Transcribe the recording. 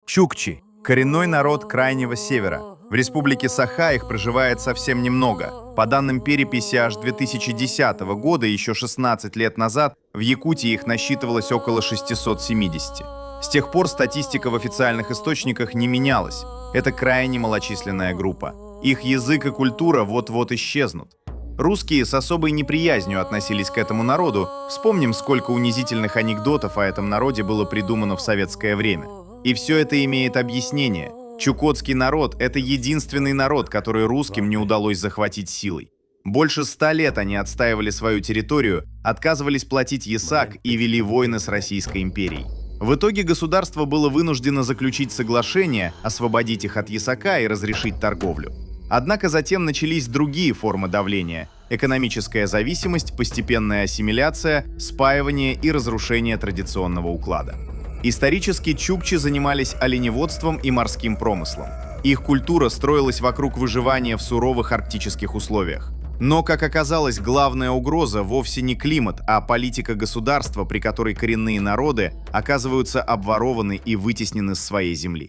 Чукчи – коренной народ Крайнего Севера. В республике Саха их проживает совсем немного. По данным переписи аж 2010 года, еще 16 лет назад, в Якутии их насчитывалось около 670. С тех пор статистика в официальных источниках не менялась. Это крайне малочисленная группа. Их язык и культура вот-вот исчезнут. Русские с особой неприязнью относились к этому народу. Вспомним, сколько унизительных анекдотов о этом народе было придумано в советское время. И все это имеет объяснение. Чукотский народ – это единственный народ, который русским не удалось захватить силой. Больше 100 лет они отстаивали свою территорию, отказывались платить ясак и вели войны с Российской империей. В итоге государство было вынуждено заключить соглашение, освободить их от ясака и разрешить торговлю. Однако затем начались другие формы давления – экономическая зависимость, постепенная ассимиляция, спаивание и разрушение традиционного уклада. Исторически чукчи занимались оленеводством и морским промыслом. Их культура строилась вокруг выживания в суровых арктических условиях. Но, как оказалось, главная угроза вовсе не климат, а политика государства, при которой коренные народы оказываются обворованы и вытеснены с своей земли.